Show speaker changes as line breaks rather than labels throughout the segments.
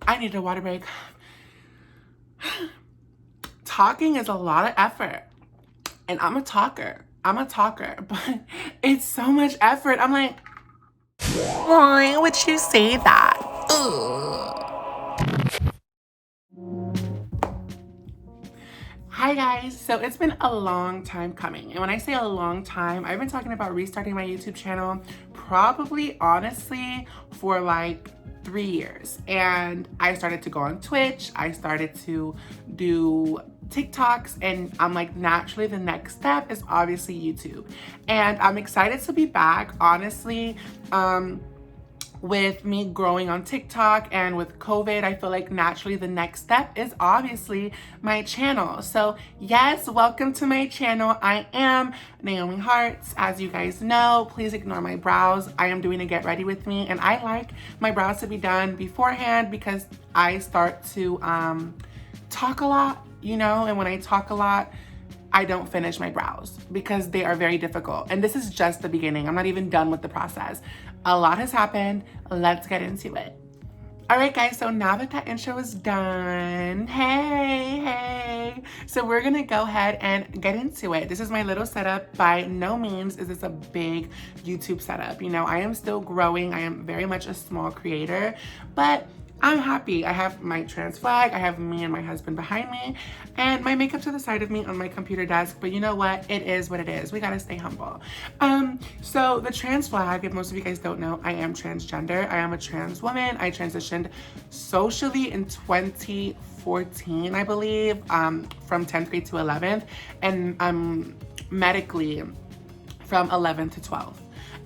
I need a water break. Talking is a lot of effort. And I'm a talker, but it's so much effort. I'm like, why would you say that? Ugh. Hi guys, so it's been a long time coming. And when I say a long time, I've been talking about restarting my YouTube channel probably honestly for like 3 years. And I started to go on Twitch, I started to do TikToks, and I'm like, naturally the next step is obviously YouTube. And I'm excited to be back, honestly. With me growing on TikTok and with COVID, I feel like naturally the next step is obviously my channel. So yes, welcome to my channel. I am Naomi Hearts. As you guys know, please ignore my brows. I am doing a get ready with me, and I like my brows to be done beforehand because I start to talk a lot, you know, and when I talk a lot, I don't finish my brows because they are very difficult. And this is just the beginning. I'm not even done with the process. A lot has happened. Let's get into it. All right, guys, so now that that intro is done, hey. So we're gonna go ahead and get into it. This is my little setup. By no means is this a big YouTube setup. You know, I am still growing. I am very much a small creator, but I'm happy. I have my trans flag, I have me and my husband behind me, and my makeup to the side of me on my computer desk, but you know what? It is what it is. We gotta stay humble. So the trans flag, if most of you guys don't know, I am transgender. I am a trans woman. I transitioned socially in 2014, I believe, from 10th grade to 11th, and medically from 11 to 12.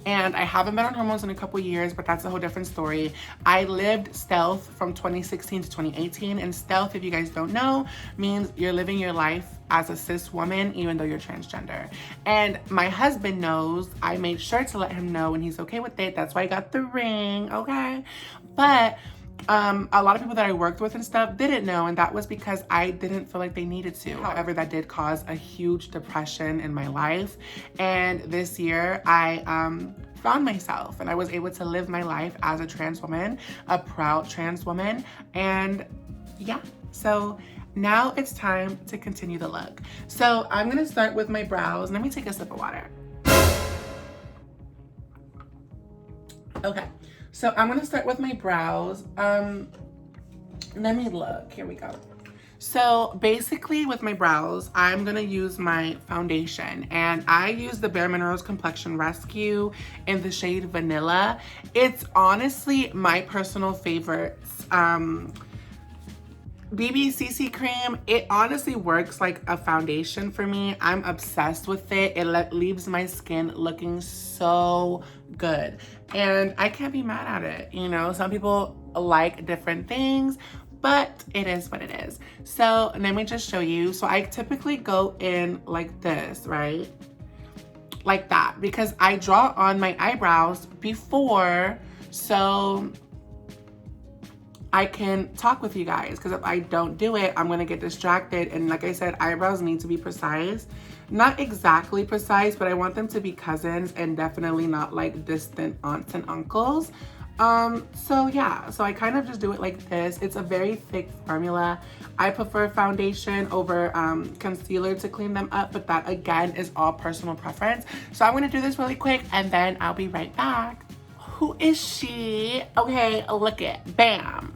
And I haven't been on hormones in a couple years, but that's a whole different story. I lived stealth from 2016 to 2018. And stealth, if you guys don't know, means you're living your life as a cis woman, even though you're transgender. And my husband knows. I made sure to let him know, and he's okay with it. That's why I got the ring, okay? But a lot of people that I worked with and stuff didn't know, and that was because I didn't feel like they needed to. However, that did cause a huge depression in my life. And this year, I found myself, and I was able to live my life as a trans woman, a proud trans woman. And yeah, so now it's time to continue the look. So I'm gonna start with my brows. Let me take a sip of water. Okay. So I'm gonna start with my brows. Let me look, here we go. So basically with my brows, I'm gonna use my foundation, and I use the Bare Minerals Complexion Rescue in the shade Vanilla. It's honestly my personal favorite. BB cream, it honestly works like a foundation for me. I'm obsessed with it. It leaves my skin looking so good, and I can't be mad at it. You know, some people like different things, but it is what it is. So let me just show you. So I typically go in like this, right? Like that, because I draw on my eyebrows before, so I can talk with you guys, because if I don't do it, I'm gonna get distracted. And like I said, eyebrows need to be precise. Not exactly precise, but I want them to be cousins and definitely not like distant aunts and uncles. So yeah, so I kind of just do it like this. It's a very thick formula. I prefer foundation over concealer to clean them up, but that again is all personal preference. So I'm gonna do this really quick and then I'll be right back. Who is she? Okay, look it, bam.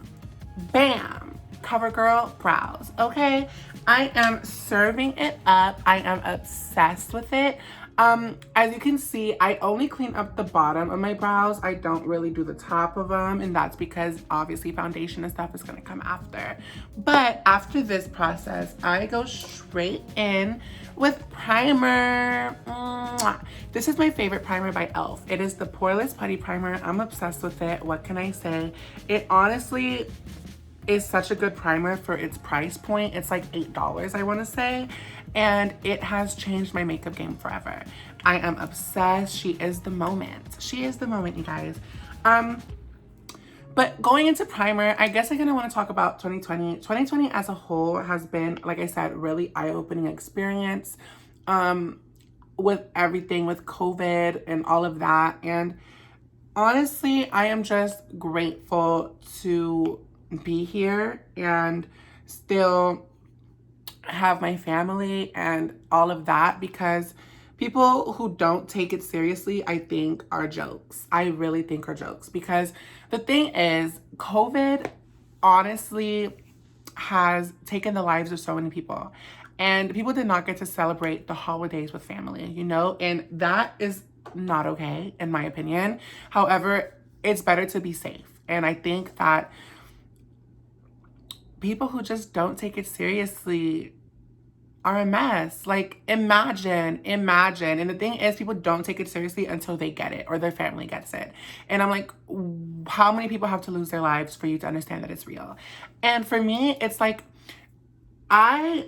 Bam, Covergirl Brows, okay? I am serving it up. I am obsessed with it. As you can see, I only clean up the bottom of my brows. I don't really do the top of them, and that's because obviously foundation and stuff is gonna come after. But after this process, I go straight in with primer. Mwah. This is my favorite primer by e.l.f. It is the Poreless Putty Primer. I'm obsessed with it. What can I say? It honestly is such a good primer for its price point. It's like $8, I want to say, and it has changed my makeup game forever. I am obsessed. She is the moment. She is the moment, you guys. But going into primer, I guess I kind of want to talk about 2020. 2020 as a whole has been, like I said, really eye-opening experience with everything, with COVID and all of that. And honestly, I am just grateful to be here and still have my family and all of that, because people who don't take it seriously, I think, are jokes. I really think are jokes, because the thing is, COVID honestly has taken the lives of so many people, and people did not get to celebrate the holidays with family, you know, and that is not okay in my opinion. However, it's better to be safe, and I think that people who just don't take it seriously are a mess. Like, imagine. And the thing is, people don't take it seriously until they get it or their family gets it. And I'm like, how many people have to lose their lives for you to understand that it's real? And for me, it's like, I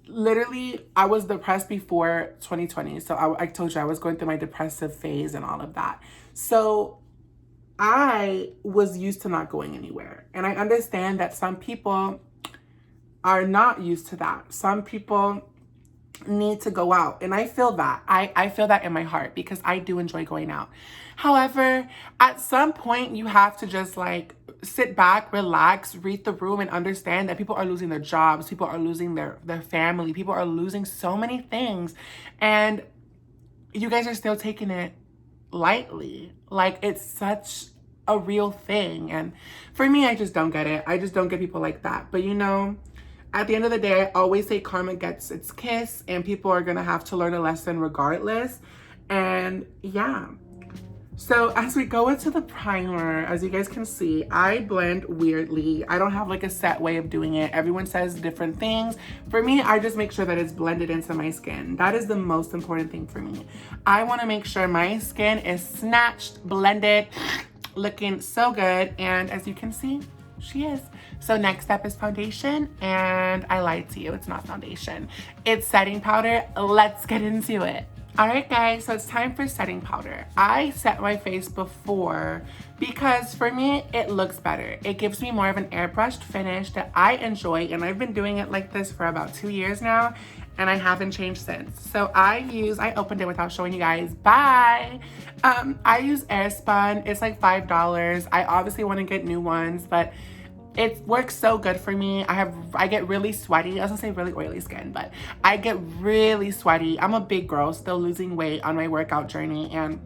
was depressed before 2020. So I told you I was going through my depressive phase and all of that. So I was used to not going anywhere. And I understand that some people are not used to that. Some people need to go out. And I feel that. I feel that in my heart, because I do enjoy going out. However, at some point you have to just like sit back, relax, read the room, and understand that people are losing their jobs. People are losing their family. People are losing so many things. And you guys are still taking it lightly. Like, it's such a real thing. And for me, I just don't get it. I just don't get people like that. But you know, at the end of the day, I always say karma gets its kiss, and people are gonna have to learn a lesson regardless. And yeah. So as we go into the primer, as you guys can see, I blend weirdly. I don't have like a set way of doing it. Everyone says different things. For me, I just make sure that it's blended into my skin. That is the most important thing for me. I wanna make sure my skin is snatched, blended, looking so good. And as you can see, she is. So next up is foundation, and I lied to you, it's not foundation. It's setting powder. Let's get into it. All right, guys, so it's time for setting powder. I set my face before because for me, it looks better. It gives me more of an airbrushed finish that I enjoy, and I've been doing it like this for about 2 years now, and I haven't changed since. So I opened it without showing you guys, bye. I use Airspun, it's like $5. I obviously wanna get new ones, but it works so good for me. I get really sweaty. I was gonna say really oily skin, but I get really sweaty. I'm a big girl, still losing weight on my workout journey, and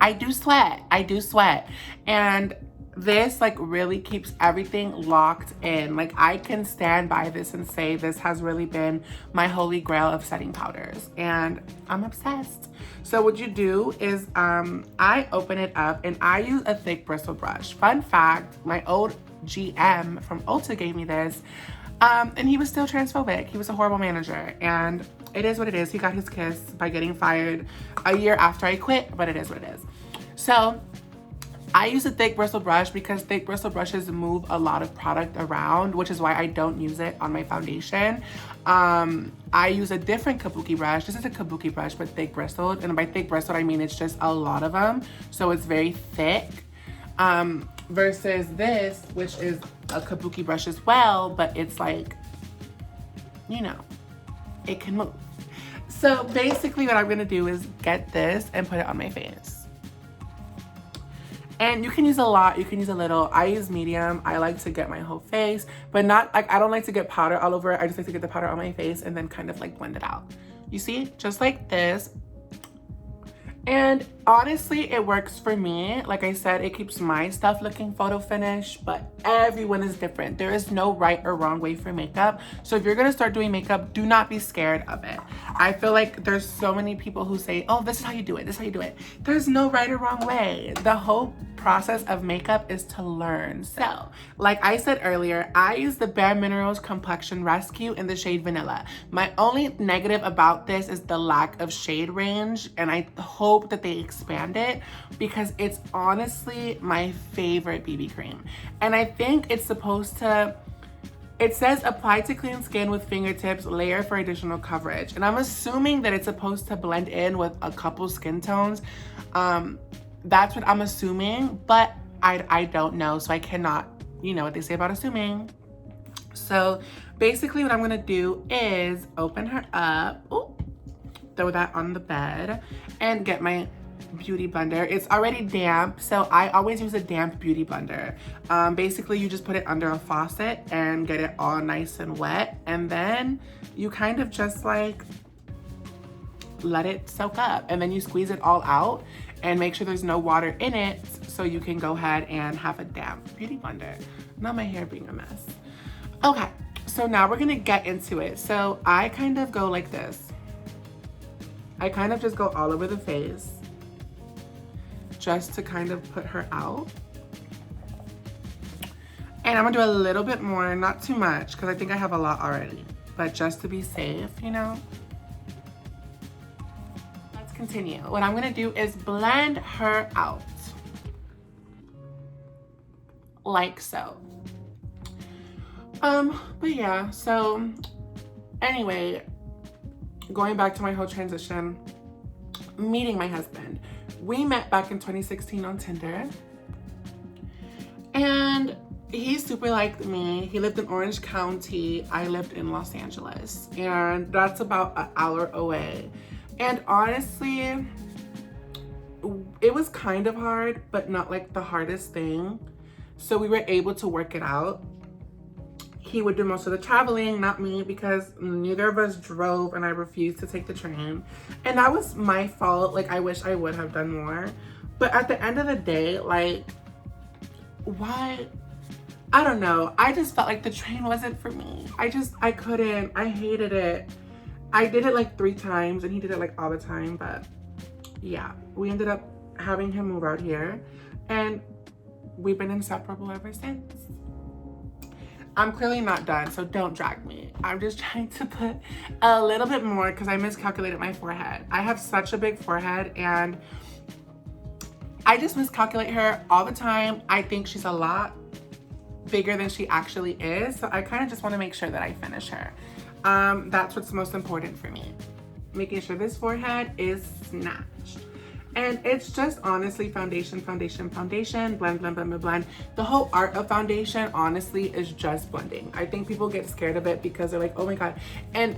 I do sweat. And this like really keeps everything locked in. Like, I can stand by this and say this has really been my holy grail of setting powders, and I'm obsessed. So what you do is I open it up, and I use a thick bristle brush. Fun fact, my old GM from Ulta gave me this, and he was still transphobic. He was a horrible manager, and it is what it is. He got his kiss by getting fired a year after I quit, but it is what it is. So I use a thick bristle brush because thick bristle brushes move a lot of product around, which is why I don't use it on my foundation. I use a different Kabuki brush. This is a Kabuki brush, but thick bristled. And by thick bristled, I mean it's just a lot of them. So it's very thick. Versus this, which is a Kabuki brush as well, but it's like, you know, it can move. So basically what I'm gonna do is get this and put it on my face. And you can use a lot, you can use a little. I use medium. I like to get my whole face, but not like, I don't like to get powder all over it. I just like to get the powder on my face and then kind of like blend it out. You see, just like this. And honestly, it works for me. Like I said, it keeps my stuff looking photo finish, but everyone is different. There is no right or wrong way for makeup. So if you're gonna start doing makeup, do not be scared of it. I feel like there's so many people who say, oh, this is how you do it, this is how you do it. There's no right or wrong way. The whole process of makeup is to learn. So, like I said earlier, I use the Bare Minerals Complexion Rescue in the shade Vanilla. My only negative about this is the lack of shade range, and I hope that they expand it because it's honestly my favorite BB cream. And I think it's supposed to, it says apply to clean skin with fingertips, layer for additional coverage. And I'm assuming that it's supposed to blend in with a couple skin tones. That's what I'm assuming, but I don't know, so I cannot, you know what they say about assuming. So basically what I'm gonna do is open her up, ooh, throw that on the bed, and get my beauty blender. It's already damp, so I always use a damp beauty blender. Basically, you just put it under a faucet and get it all nice and wet, and then you kind of just like let it soak up, and then you squeeze it all out and make sure there's no water in it so you can go ahead and have a damp beauty blender. Not my hair being a mess. Okay, so now we're gonna get into it. So I kind of go like this. I kind of just go all over the face just to kind of put her out. And I'm gonna do a little bit more, not too much, because I think I have a lot already, but just to be safe, you know. Let's continue. What I'm gonna do is blend her out. Like so. But yeah, so anyway, going back to my whole transition, meeting my husband. We met back in 2016 on Tinder, and he super liked me. He lived in Orange County. I lived in Los Angeles, and that's about an hour away. And honestly, it was kind of hard, but not like the hardest thing. So we were able to work it out. He would do most of the traveling, not me, because neither of us drove and I refused to take the train. And that was my fault. Like, I wish I would have done more. But at the end of the day, like, why? I don't know. I just felt like the train wasn't for me. I couldn't. I hated it. I did it like 3 times and he did it like all the time. But yeah, we ended up having him move out here and we've been inseparable ever since. I'm clearly not done, so don't drag me. I'm just trying to put a little bit more because I miscalculated my forehead. I have such a big forehead and I just miscalculate her all the time. I think she's a lot bigger than she actually is, so I kind of just want to make sure that I finish her. That's what's most important for me. Making sure this forehead is snatched. And it's just honestly foundation, foundation, foundation, blend, blend, blend, blend, blend. The whole art of foundation, honestly, is just blending. I think people get scared of it because they're like, oh my God. And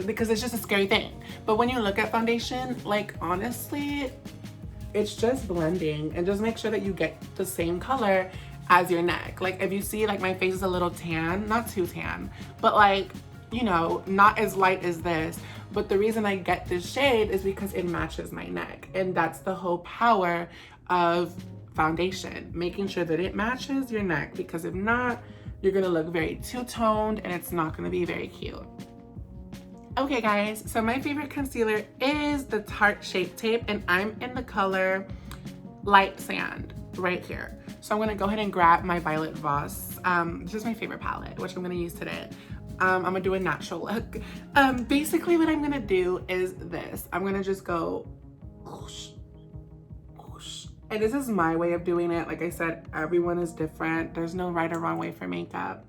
because it's just a scary thing. But when you look at foundation, like honestly, it's just blending. And just make sure that you get the same color as your neck. Like if you see like my face is a little tan, not too tan, but like, you know, not as light as this. But the reason I get this shade is because it matches my neck. And that's the whole power of foundation, making sure that it matches your neck, because if not, you're gonna look very two-toned and it's not gonna be very cute. Okay guys, so my favorite concealer is the Tarte Shape Tape, and I'm in the color Light Sand right here. So I'm gonna go ahead and grab my Violet Voss. This is my favorite palette, which I'm gonna use today. I'm gonna do a natural look. Basically what I'm gonna do is this. I'm gonna just go whoosh, whoosh. And this is my way of doing it. Like I said, everyone is different. There's no right or wrong way for makeup.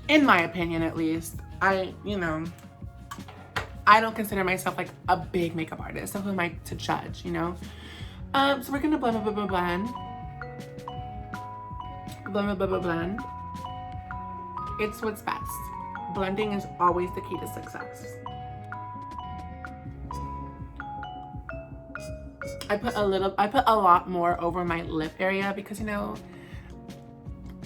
In my opinion, at least. I don't consider myself like a big makeup artist. So who am I to judge, you know? So we're gonna blend, blend, blend, blend. Blend, blend, blend, blend. It's what's best. Blending is always the key to success. I put a lot more over my lip area because, you know,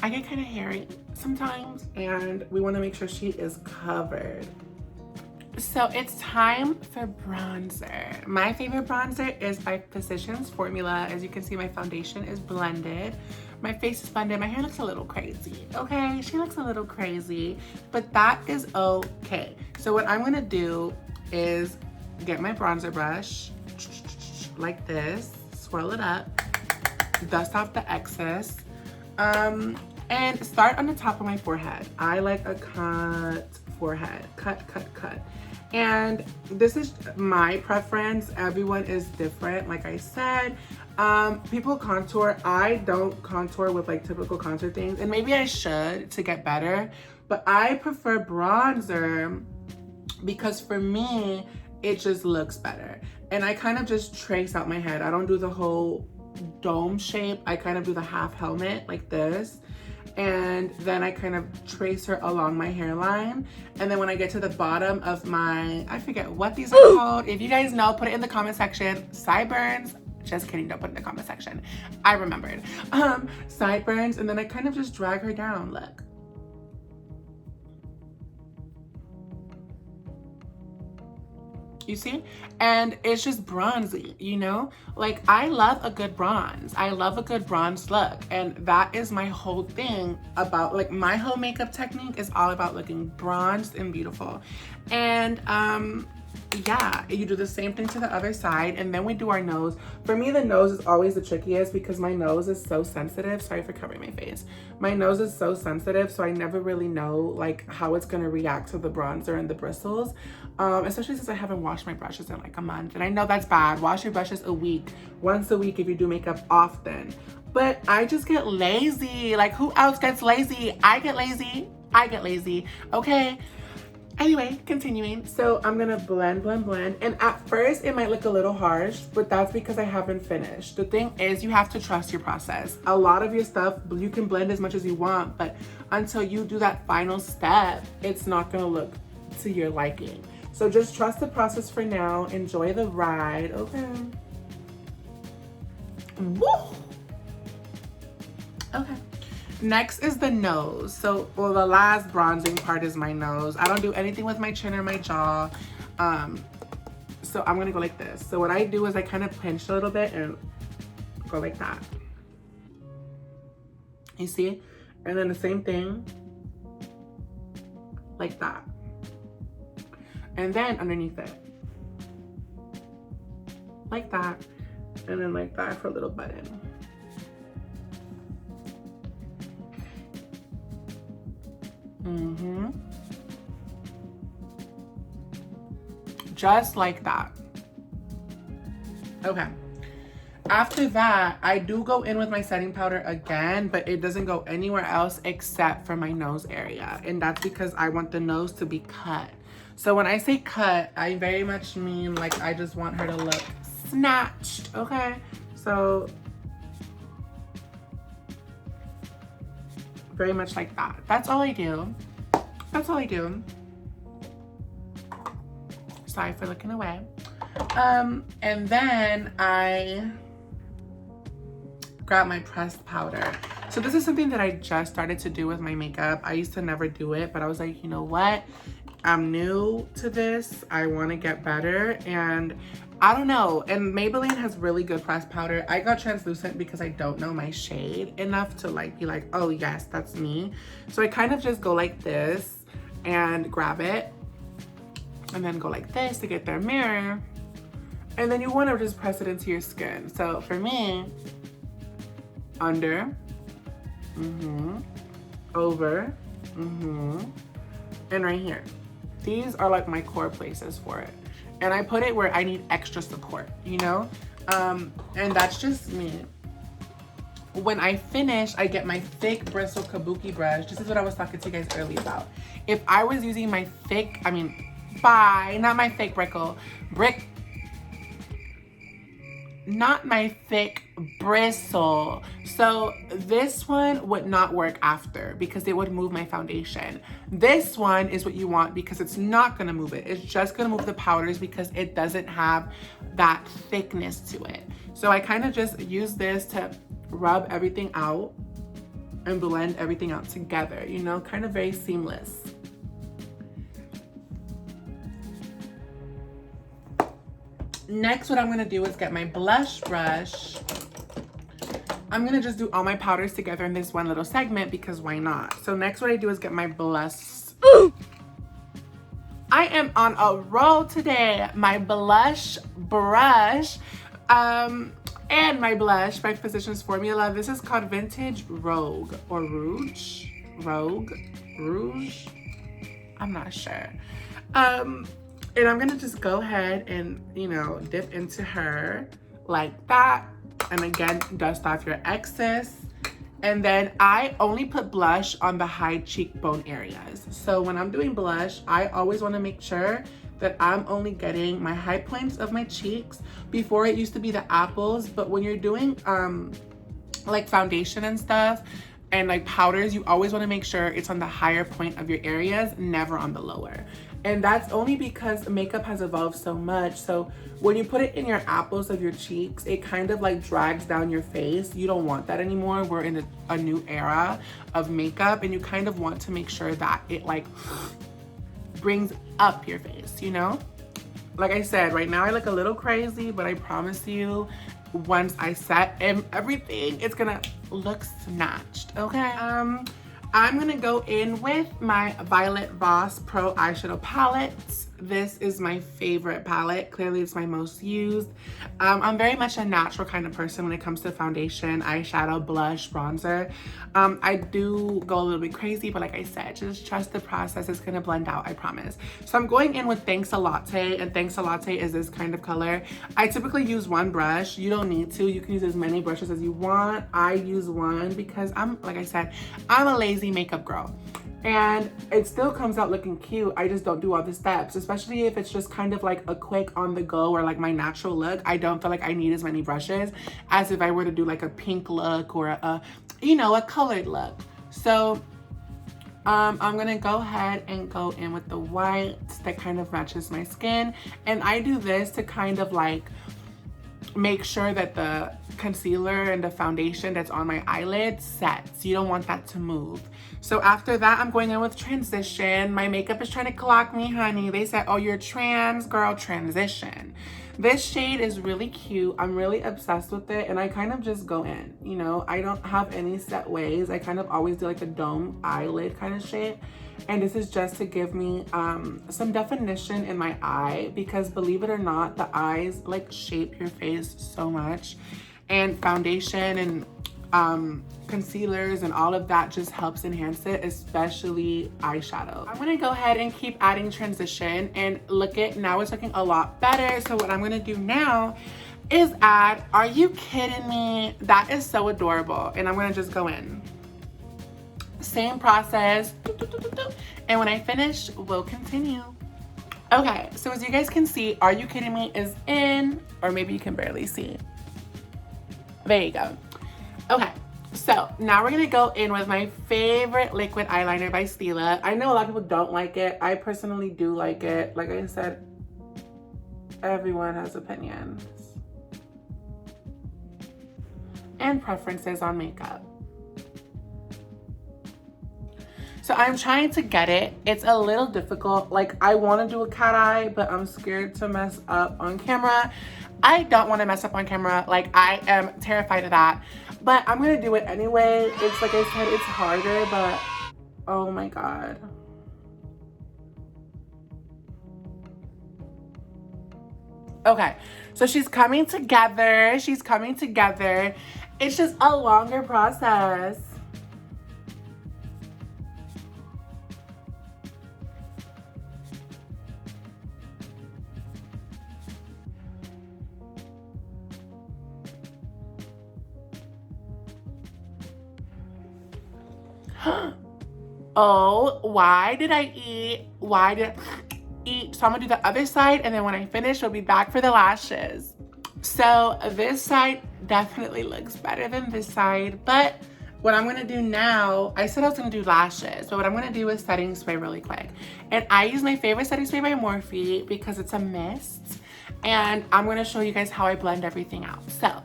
I get kind of hairy sometimes and we want to make sure she is covered. So it's time for bronzer. My favorite bronzer is by Physicians Formula. As you can see, my foundation is blended. My face is blended. My hair looks a little crazy, okay? She looks a little crazy, but that is okay. So what I'm gonna do is get my bronzer brush like this, swirl it up, dust off the excess, and start on the top of my forehead. I like a cut forehead, cut, cut, cut. And this is my preference. Everyone is different, like I said. People contour. I don't contour with like typical contour things, and maybe I should to get better, but I prefer bronzer because for me, it just looks better. And I kind of just trace out my head. I don't do the whole dome shape. I kind of do the half helmet like this. and then I kind of trace her along my hairline. And then when I get to the bottom of my, I forget what these are called. If you guys know, put it in the comment section. Sideburns. Just kidding, don't put it in the comment section. I remembered. Sideburns, and then I kind of just drag her down, look. You see? And it's just bronzy, you know? Like, I love a good bronze. I love a good bronze look. And that is my whole thing about, like, my whole makeup technique is all about looking bronzed and beautiful. And, yeah, you do the same thing to the other side, and then we do our nose. For me, the nose is always the trickiest because my nose is so sensitive. Sorry for covering my face. My nose is so sensitive, so I never really know like how it's gonna react to the bronzer and the bristles, especially since I haven't washed my brushes in like a month. And I know that's bad. Wash your brushes once a week if you do makeup often. But I just get lazy. Like, who else gets lazy? I get lazy, okay? Anyway, continuing. So I'm gonna blend. And at first it might look a little harsh, but that's because I haven't finished. The thing is, you have to trust your process. A lot of your stuff, you can blend as much as you want, but until you do that final step, it's not gonna look to your liking. So just trust the process for now. Enjoy the ride, okay? Woo! Okay. Next is the nose. So, well, the last bronzing part is my nose. I don't do anything with my chin or my jaw. So I'm gonna go like this. So what I do is I kind of pinch a little bit and go like that. You see? And then the same thing, like that. And then underneath it, like that. And then like that for a little button. Just like that. Okay. After that, I do go in with my setting powder again, but it doesn't go anywhere else except for my nose area. And that's because I want the nose to be cut. So when I say cut, I very much mean like I just want her to look snatched, okay? So very much like that. That's all I do. That's all I do. Sorry for looking away. And then I grab my pressed powder. So this is something that I just started to do with my makeup. I used to never do it, but I was like, you know what? I'm new to this. I want to get better. And I don't know. And Maybelline has really good pressed powder. I got translucent because I don't know my shade enough to like be like, oh yes, that's me. So I kind of just go like this and grab it. And then go like this to get their mirror. And then you want to just press it into your skin. So for me, under, over, and right here. These are like my core places for it. And I put it where I need extra support, you know? And that's just me. When I finish, I get my thick Bristle Kabuki brush. This is what I was talking to you guys earlier about. If I was using my thick, not my thick not my thick bristle. So this one would not work after because it would move my foundation. This one is what you want because it's not gonna move it. It's just gonna move the powders because it doesn't have that thickness to it. So I kind of just use this to rub everything out and blend everything out together, you know, kind of very seamless. Next, what I'm gonna do is get my blush brush. I'm gonna just do all my powders together in this one little segment because why not? So next what I do is get my blush. I am on a roll today. My blush brush and my blush by Physicians Formula. This is called Vintage Rogue or Rouge. Rouge? I'm not sure. And I'm gonna just go ahead and, you know, dip into her like that. And again, dust off your excess. And then I only put blush on the high cheekbone areas. So when I'm doing blush, I always wanna make sure that I'm only getting my high points of my cheeks. Before it used to be the apples, but when you're doing like foundation and stuff, and like powders, you always want to make sure it's on the higher point of your areas, never on the lower. And that's only because makeup has evolved so much. So when you put it in your apples of your cheeks, it kind of like drags down your face. You don't want that anymore. We're in a new era of makeup, and you kind of want to make sure that it like brings up your face, you know? Like I said, right now I look a little crazy, but I promise you, once I set everything, it's gonna look snatched, okay? I'm gonna go in with my Violet Voss Pro Eyeshadow Palette. This is my favorite palette. Clearly, it's my most used. I'm very much a natural kind of person when it comes to foundation, eyeshadow, blush, bronzer. I do go a little bit crazy, but like I said, just trust the process. It's gonna blend out, I promise. So I'm going in with Thanks a Latte, and Thanks a Latte is this kind of color. I typically use one brush. You don't need to. You can use as many brushes as you want. I use one because like I said, I'm a lazy makeup girl. And it still comes out looking cute. I just don't do all the steps, especially if it's just kind of like a quick on the go or like my natural look. I don't feel like I need as many brushes as if I were to do like a pink look or a colored look. So I'm gonna go ahead and go in with the white that kind of matches my skin. And I do this to kind of like make sure that the concealer and the foundation that's on my eyelid sets. You don't want that to move. So after that, I'm going in with Transition. My makeup is trying to clock me, honey. They said, oh, you're trans, girl, Transition. This shade is really cute. I'm really obsessed with it, and I kind of just go in, you know? I don't have any set ways. I kind of always do like a dome eyelid kind of shape. And this is just to give me some definition in my eye, because believe it or not, the eyes like shape your face so much. And foundation and concealers and all of that just helps enhance it, especially eyeshadow. I'm gonna go ahead and keep adding Transition, and look at, now it's looking a lot better. So what I'm gonna do now is add, are you kidding me? That is so adorable. And I'm gonna just go in. Same process. And when I finish, we'll continue. Okay, so as you guys can see, Are You Kidding Me is in, or maybe you can barely see. There you go. Okay, so now we're gonna go in with my favorite liquid eyeliner by Stila. I know a lot of people don't like it. I personally do like it. Like I said, everyone has opinions and preferences on makeup. So I'm trying to get it. It's a little difficult. Like, I want to do a cat eye, but I'm scared to mess up on camera. I don't want to mess up on camera. Like, I am terrified of that. But I'm going to do it anyway. It's like I said, it's harder, but oh my God. Okay, so she's coming together. She's coming together. It's just a longer process. Oh, why did I eat? Why did I eat? So I'm gonna do the other side, and then when I finish, we'll be back for the lashes. So this side definitely looks better than this side, but what I'm gonna do now, I said I was gonna do lashes, but what I'm gonna do is setting spray really quick. And I use my favorite setting spray by Morphe because it's a mist, and I'm gonna show you guys how I blend everything out. So.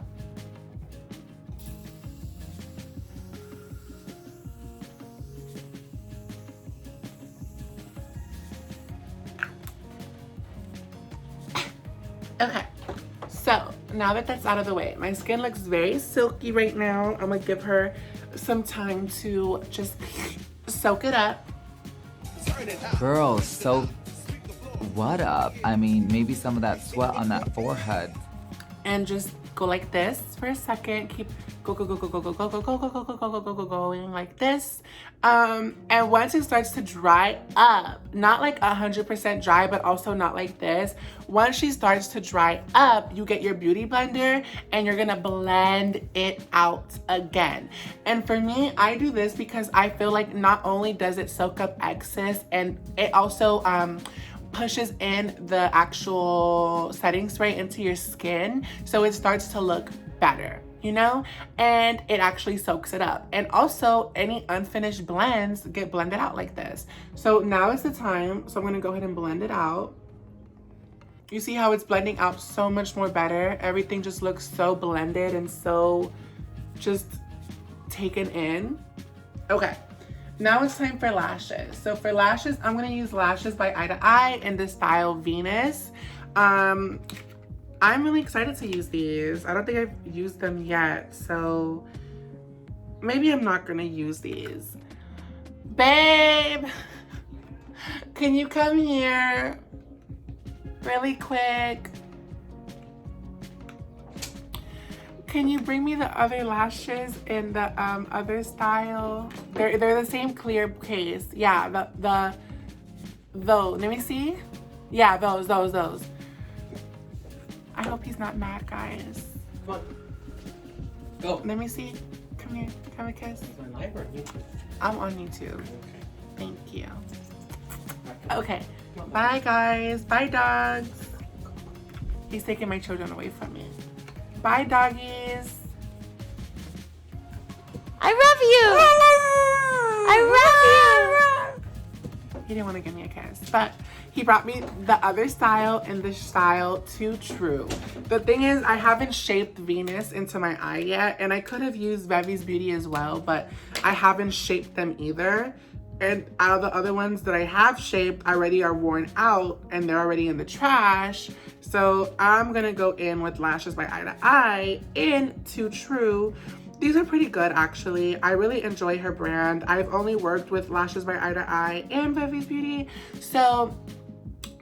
Okay, so now that that's out of the way, my skin looks very silky right now. I'm gonna give her some time to just soak it up.
Girl, soak what up? I mean, maybe some of that sweat on that forehead.
And just go like this for a second. Keep going like this. And once it starts to dry up, not like 100% dry, but also not like this. Once she starts to dry up, you get your beauty blender and you're gonna blend it out again. And for me, I do this because I feel like not only does it soak up excess, and it also pushes in the actual setting spray into your skin, so it starts to look better. you know, and it actually soaks it up. And also any unfinished blends get blended out like this. So now is the time. So I'm gonna go ahead and blend it out. You see how it's blending out so much more better? Everything just looks so blended and so just taken in. Okay, now it's time for lashes. So for lashes, I'm gonna use Lashes by Eye to Eye in the style Venus. I'm really excited to use these. I don't think I've used them yet, so maybe I'm not gonna use these. Babe, can you come here really quick? Can you bring me the other lashes in the other style? They're the same clear case. Yeah, those. Let me see. Yeah, those. I hope he's not mad, guys.
Come on. Go.
Let me see. Come here. Come a kiss.
Is it live or YouTube?
I'm on YouTube.
Okay.
Thank you. Okay. Bye, guys. Bye, dogs. He's taking my children away from me. Bye, doggies.
I love you. I love you.
He didn't want to give me a kiss, but he brought me the other style and the style Too True. The thing is, I haven't shaped Venus into my eye yet, and I could have used Vevi's Beauty as well, but I haven't shaped them either. And out of the other ones that I have shaped already are worn out and they're already in the trash. So I'm gonna go in with Lashes by Eye to Eye in Too True. These are pretty good, actually. I really enjoy her brand. I've only worked with Lashes by Eye to Eye and Vevi's Beauty. So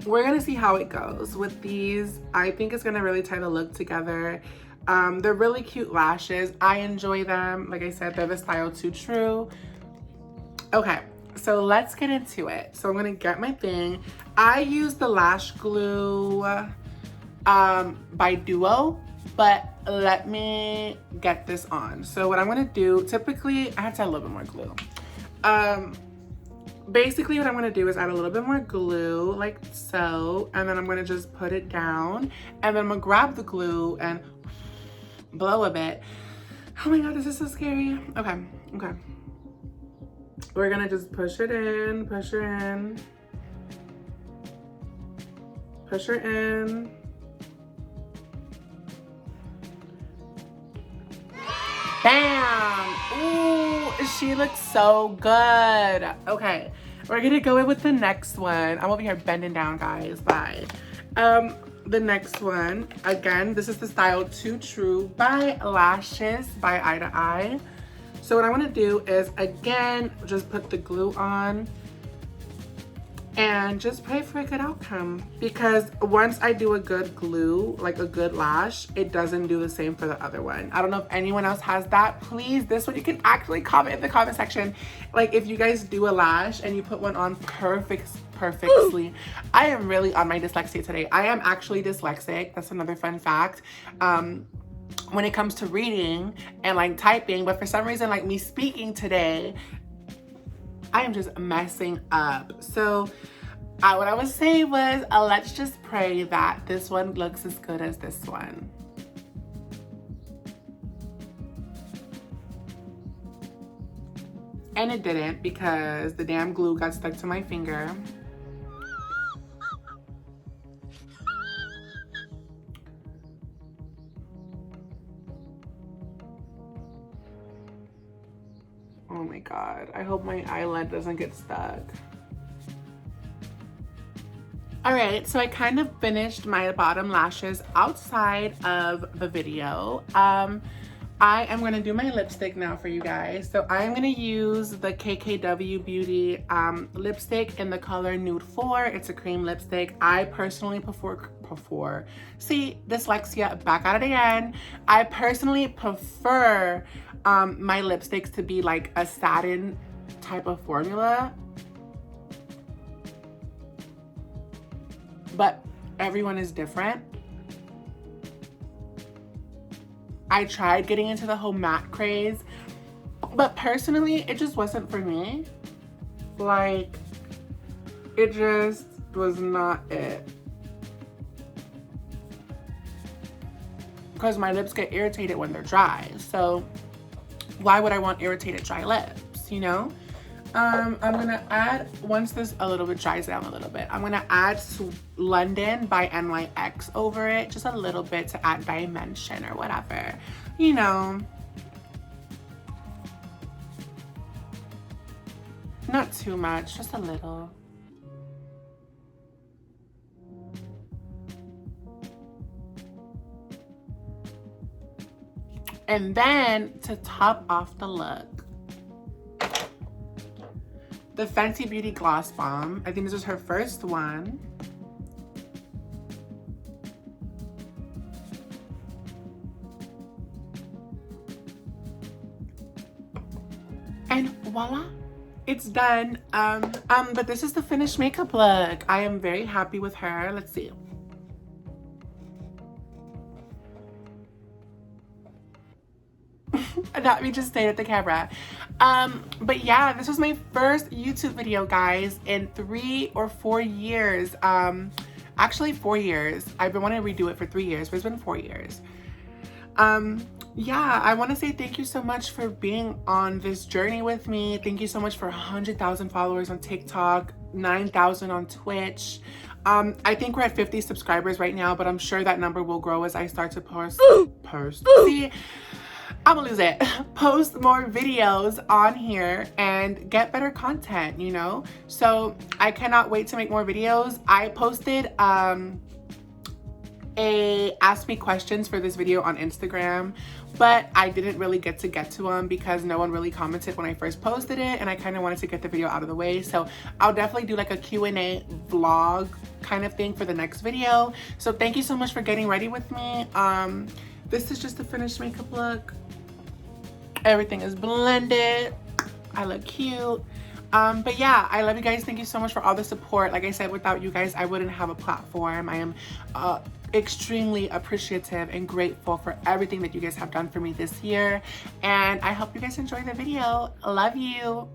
we're gonna see how it goes with these. I think it's gonna really tie the look together. They're really cute lashes. I enjoy them. Like I said, they're the style Too True. Okay, so let's get into it. So I'm gonna get my thing. I use the lash glue by Duo, but let me get this on. So what I'm gonna do, typically, I have to add a little bit more glue. Basically what I'm gonna do is add a little bit more glue, like so, and then I'm gonna just put it down, and then I'm gonna grab the glue and blow a bit. Oh my God, this is so scary. Okay. We're gonna just push her in. Bam! Ooh, she looks so good. Okay, we're gonna go in with the next one. I'm over here bending down, guys. Bye. The next one, again, this is the style Too True by Lashes by Eye to Eye. So what I want to do is, again, just put the glue on and just pray for a good outcome, because once I do a good glue, like a good lash, it doesn't do the same for the other one. I don't know if anyone else has that. Please, this one you can actually comment in the comment section. Like if you guys do a lash and you put one on perfectly. I am really on my dyslexia today. I am actually dyslexic. That's another fun fact. When it comes to reading and like typing, but for some reason, like me speaking today, I am just messing up. So what I was saying was, let's just pray that this one looks as good as this one. And it didn't, because the damn glue got stuck to my finger. Oh my God, I hope my eyelid doesn't get stuck. All right, so I kind of finished my bottom lashes outside of the video. I am gonna do my lipstick now for you guys. So I am gonna use the KKW Beauty lipstick in the color Nude 4. It's a cream lipstick. I personally prefer, see, dyslexia, back at it again. I personally prefer my lipsticks to be like a satin type of formula. But everyone is different. I tried getting into the whole matte craze, but personally, it just wasn't for me. Like, it just was not it. because my lips get irritated when they're dry. So why would I want irritated dry lips, you know? I'm gonna add, once this a little bit dries down a little bit, I'm gonna add London by NYX over it, just a little bit to add dimension or whatever, you know. Not too much, just a little. And then to top off the look, the Fenty Beauty Gloss Bomb. I think this is her first one. And voila, it's done. But this is the finished makeup look. I am very happy with her. Let's see. Not me just stayed at the camera. But yeah, this was my first YouTube video, guys, in 3 or 4 years. Actually 4 years. I've been wanting to redo it for 3 years, but it's been 4 years. Yeah, I want to say thank you so much for being on this journey with me. Thank you so much for 100,000 followers on TikTok, 9,000 on Twitch. I think we're at 50 subscribers right now, but I'm sure that number will grow as I start to post. See, I'm gonna lose it. Post more videos on here and get better content, you know? So I cannot wait to make more videos. I posted a ask me questions for this video on Instagram, but I didn't really get to them because no one really commented when I first posted it, and I kind of wanted to get the video out of the way. So I'll definitely do like a Q&A vlog kind of thing for the next video. So thank you so much for getting ready with me. This is just the finished makeup look. Everything is blended. I look cute. But yeah, I love you guys. Thank you so much for all the support. Like I said, without you guys, I wouldn't have a platform. I am extremely appreciative and grateful for everything that you guys have done for me this year. And I hope you guys enjoy the video. Love you.